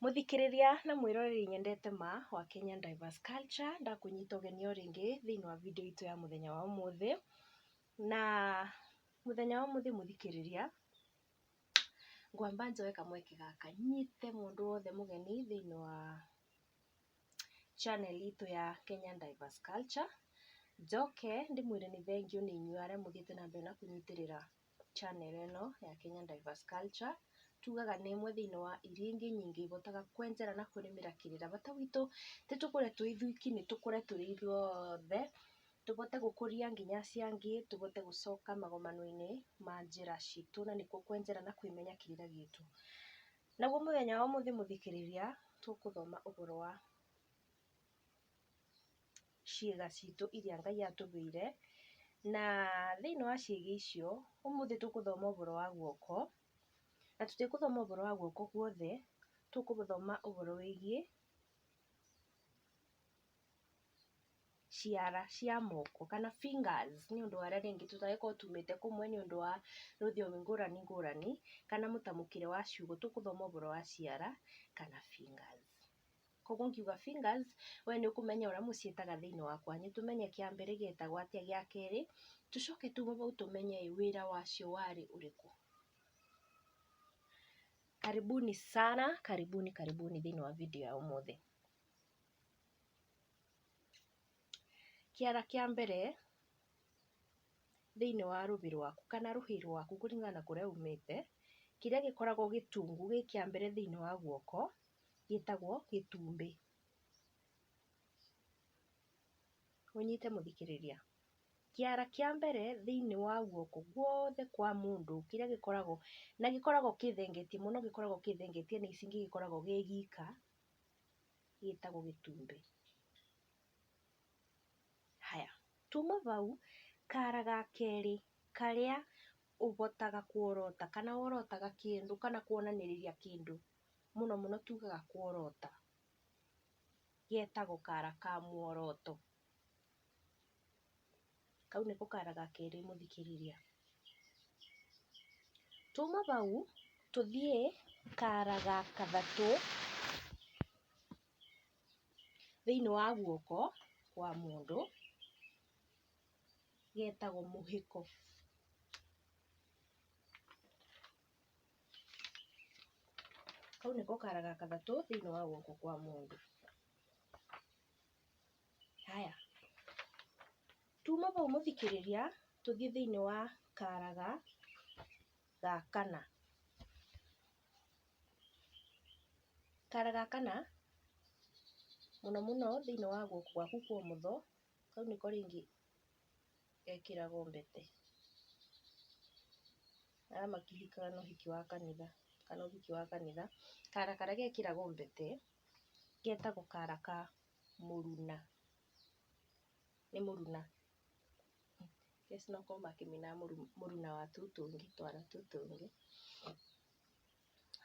Muthikiriria na mwiroreri nyendete ma wa Kenya Diverse Culture ndakunyita ũgeni o rĩngĩ thĩinĩ wa video itu ya mũthenya wa ũmũthĩ. Na mũthenya wa ũmũthĩ muthikiriria, ngwamba njoe kamweke gaka nyite mũndũ wothe mũgeni thĩinĩ wa channel itu ya Kenya Diverse Culture. Njoke ndimwire ni thengiũ nĩ inyuĩ arĩa mũthiĩte na mbere na kũnyitĩrĩra channel ĩno ya Kenya Diverse Culture. Tugaga nĩ ĩmwe thĩinĩ wa iria ingĩ nyingĩ ibotaga kwenjera na kũrĩmĩra kĩrĩra. Bata witũ ti tũkũre twĩ ithuiki, nĩ tũkũre tũrĩ ithuothe, tũbote gũkũria nginya acio angĩ, tũbote gũcoka magomano-inĩ ma njĩra citũ, na nĩkuo kwenjera na kwĩmenya kĩrĩra gitũ. Naguo mũthenya wa ũmũthĩ muthikiriria, tũkũthoma ũhoro wa ciĩga citũ iria Ngai atũheire, na thĩinĩ wa ciĩga icio ũmũthĩ tũkũthoma ũhoro wa guoko. Na tũtigũthoma ũhoro wa guoko guothe, tũkũthoma ũhoro wĩgiĩ ciara cia moko kana fingers, nĩ ũndũ wa arĩa rĩngĩ tũtagĩkorwo tumĩte kũmwe nĩ ũndũ wa rũthiomi ngũrani ngũrani kana mũtamũkĩre wa ciugo. Tũkũthoma ũhoro wa ciara kana fingers. Koguo ngiuga fingers, we nĩ ũkũmenya ũrĩa mũciĩtaga thĩinĩ wa kwanyu. Tũmenye kĩa mbere gĩetagwo atĩa, gĩa kerĩ tũcoke tume bau tũmenye wĩra wacio warĩ ũrĩkũ. Karibuni sana, karibuni thĩinĩ wa video ya ũmũthĩ. Kĩara kĩa mbere thĩinĩ wa rũbĩ rwaku kana rũhĩ rwaku kũringana na kũrĩa umĩte, kĩrĩa gĩkoragwo gĩtungu gĩ kĩa mbere thĩinĩ wa guoko gĩtagwo gĩtumbĩ. Ũnyite muthikiriria, kĩara kĩa mbere thĩinĩ wa guoko guothe kwa mũndũ kĩrĩa gĩkoragwo na gĩkoragwo kĩthengetie mũno, gĩkoragwo kĩthengetie na ici ingĩ gĩkoragwo gĩ gika, gĩtagwo gĩtumbĩ. Haya, tuma bau, kara ga kerĩ karĩa ũbotaga kuorota kana worotaga kĩndũ kana kuonanĩrĩria kĩndũ, mũno mũno tugaga kuorota, getagwo kara ka muoroto. Kau nĩko kara ga kerĩ muthikiriria. Tuma bau tũthiĩ kara ga kathatũ thĩinĩ wa guoko kwa mũndũ, getagwo mũhĩko. Kau nĩko kara ga kathatũ thĩinĩ wa guoko kwa mũndũ. Haya, tuma bau muthikiriria tũthiĩ thĩinĩ wa kara ga kana. Kara ga kana mũno mũno thĩinĩ wa guoko gwaku kwa ũmotho, kau nĩko rĩngĩ gekĩragwo mbete arĩa makĩhikaga na ũhiki wa kanitha kana ũhiki wa kanitha. Kara karĩa gekĩragwo mbete getagwo kara ka mũruna. Nĩ mũruna, yes, no korwo makĩminaga mũruna wa tũu tũngĩ, twana tũu tũngĩ.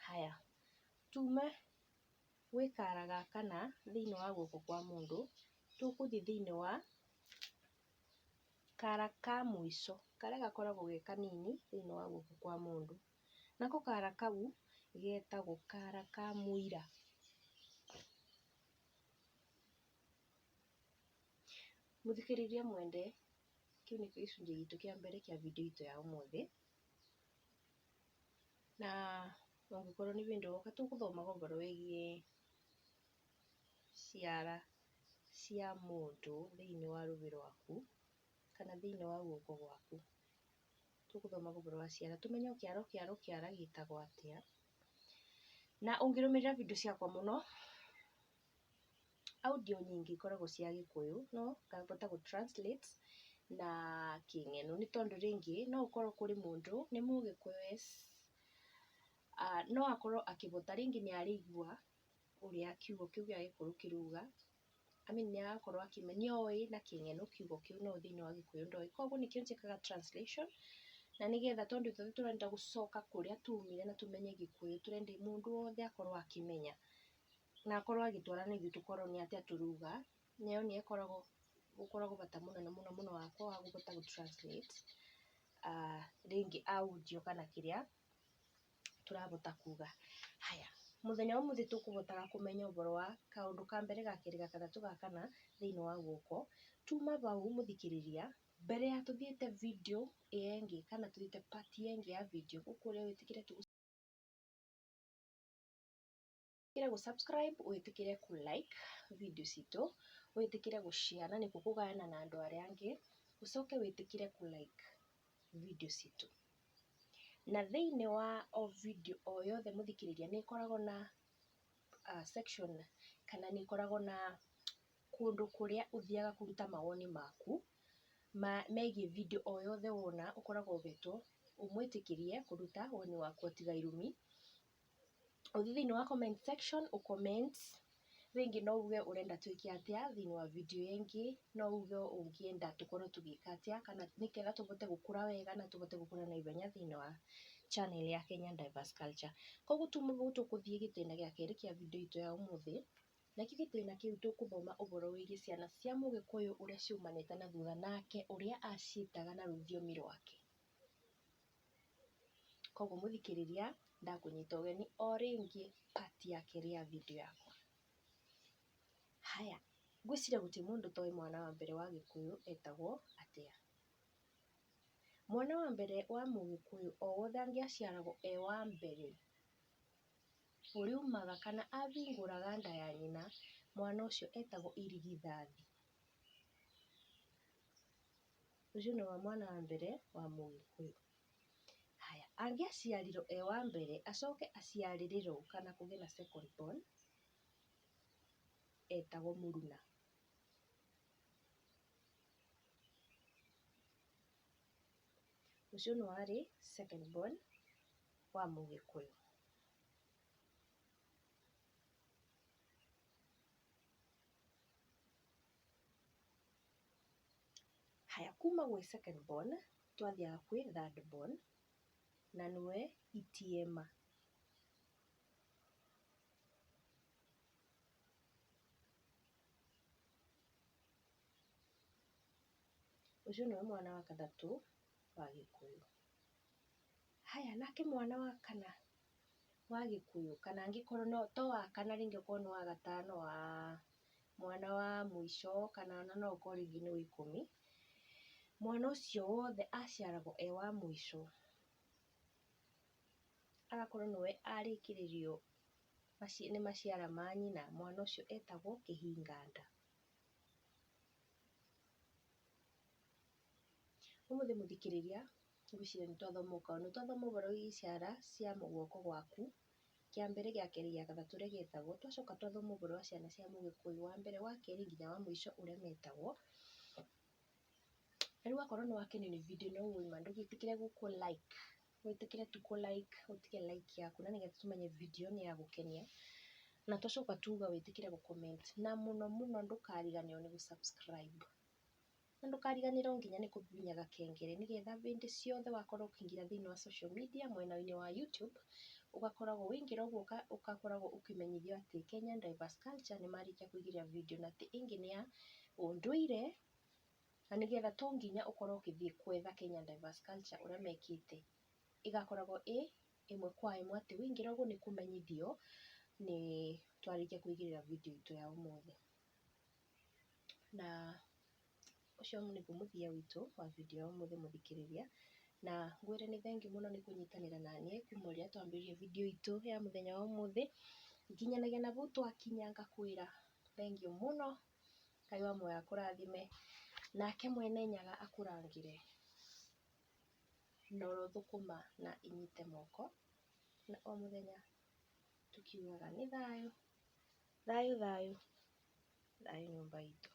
Haya, tume gwĩ kara ga kana thĩinĩ wa guoko kwa mũndũ, tũgũthiĩ thĩinĩ wa kara ka mũico karĩa gakoragwo ge kanini thĩinĩ wa guoko kwa mũndũ. Nako kara kau getagwo kara ka mũira. Muthikiriria mwende, kĩu nĩkĩo gĩcunjĩ gitũ kĩa mbere kĩa video itũ ya ũmũthĩ. Na ũngĩkorwo nĩ bĩndĩ ũroka tũgũthomaga ũhoro wĩgiĩ ciara cia mũndũ thĩinĩ wa rũbĩ rwaku kana thĩinĩ wa guoko gwaku. Tũgũthoma ũhoro wa ciara, tũmenye kĩara gĩtagwo atĩa. Na ũngĩrũmĩrĩra video ciakwa mũno, audio nyingĩ ikoragwo cia Gĩkũyũ, no ngahota gũ translate na Kĩng'eno, nĩ tondũ rĩngĩ no ũkorwo kũrĩ mũndũ nĩ Mũgĩkũyũ, yes, no akorwo akĩbota rĩngĩ nĩ araigua ũrĩa kiugo kĩu gĩa Gĩkũyũ kĩruga, nĩ arakorwo akĩmenya, nĩoĩ na Kĩng'eno kiugo kĩu no thĩinĩ wa Gĩkũyũ ndoĩ. Koguo nĩkĩo njĩkaga translation, na nĩgetha tondũ ithuothe tũrenda gũcoka kũrĩa tumire na tũmenye Gĩkũyũ, tũrenda mũndũ wothe akorwo akĩmenya na akorwo agĩtwara na ithuĩ tũkorwo nĩ atĩa tũruga. Nĩyo nĩ gũkoragwo bata mũnene mũno mũno wakwa wa kũbota gũ translate rĩngĩ audio kana kĩrĩa tũrabota kuga. Haya, Muthenya wa muthi tukubotara kumenya uboro wa kaundu ka mbere ga keri gatatatu ga kana thiini wa guoko. Tuma bau muthikiriria mbere ya tuthiete video yengi kana tuthiete part yengi ya video ukuria witikire gu subscribe, witikire ku like video citu, witikire gu share na niku kugayana na andu aria angi, ucoke witikire ku like video citu. Na thiini wa o video o yothe muthikiriria ni ikoragwo na section kana ni ikoragwo na kundu kuria uthiaga kuruta mawoni maku megie video o yothe wona. Ukoragwo wetwo umwitikirie kuruta woni waku utiga irumi, uthi thiini wa comment section ucomment ringi no uge urenda twike atia thiini wa video yengi, no uge ungienda tukorwo tugika atia kana niketha tubote gukura wega na tubote gukura na ihenya thiini wa channel ya Kenya Diverse Culture. Koguo tuma bau tukuthie gitina gia keri kia video itu ya umuthi, na kio gitina kiu tukuthoma uboro wigie ciana cia Mugikuyu uria ciumanite na thutha nake uria aciitaga na rũthiomi rwake. Koguo muthikiriria ndakunyita ugeni o ringi part ya keri ya video yakwa. Haya, ngwiciria guti mundu toi mwana wa mbere wa Gikuyu etagwo atia. Mwana wa mbere wa Mugikuyu o wothe angiaciaragwo e wa mbere uriumaga kana avinguraga nda ya nyina, mwana ucio etagwo irigithathi. Ucio niwe mwana wa mbere wa Mugikuyu. Haya, angiaciarirwo e wa mbere acoke aciaririrwo kana kugie na second born, etagwo muruna. Ucio ni wari second born wa Mugikuyu. Haya, kuma gwi second born twathiaga kwi third born na niwe Itiema. Ucio niwe mwana wa kathatu wa Gikuyu. Haya, nake mwana wa kana wa Gikuyu kana angikorwo no to wa kana ringi ukorwo ni wa gatano wa mwana wa mwisho kana no ukorwo ringi ni wa 10, mwana ucio wothe aciaragwo e wa mwisho agakorwo niwe arikiririo ni maciara ma nyina, mwana ucio etagwo kihinganda. Umuthi muthikiriria ngwiciria ni twathoma uboro wigi ciara cia guoko gwaku kia mbere gia keri gia gathatu uria gietagwo, twacoka twathoma uboro wa ciana cia Mugikuyu wa mbere wa keri nginya wa mwisho uria metagwo. Riu akorwo ni wakenio ni video no wima ndugitikire guku like, witikire tu ku like, utige like yaku na nigetha tumenye video ni ya gukenia, na twacoka tuga witikire gu comment na muno muno ndukariganirwo ni gu subscribe na ndukariganirwo nginya ni kubibinya gakengere nigetha bindi ciothe wakorwo ukiingira thiini wa social media mwena-ini wa YouTube ugakoragwo wingira uguo ugakoragwo ukimenyithio ati Kenya Diverse Culture ni marikia kuigiria video na ti ingi ni ya unduire, na nigetha to nginya ukorwo ukithie kwetha Kenya Diverse Culture uria mekite, igakoragwo imwe kwa imwe ati wingira uguo ni kumenyithio ni twarikia kuigiria video itu ya umuthi. Na ucio niguo muthia witu wa video ya umuthi muthikiriria, na ngwire ni thengiu muno ni kunyitanira nanie kuma riria twambirie video itu ya muthenya wa umuthi nginyanagia na bau twakinya ngakwira thengiu muno. Ngai wa muoyo akurathime nake mwene nyaga akurangire na urothukuma na inyite moko, na o muthenya tukiugaga ni thayu thayu thayu thayu nyumba itu.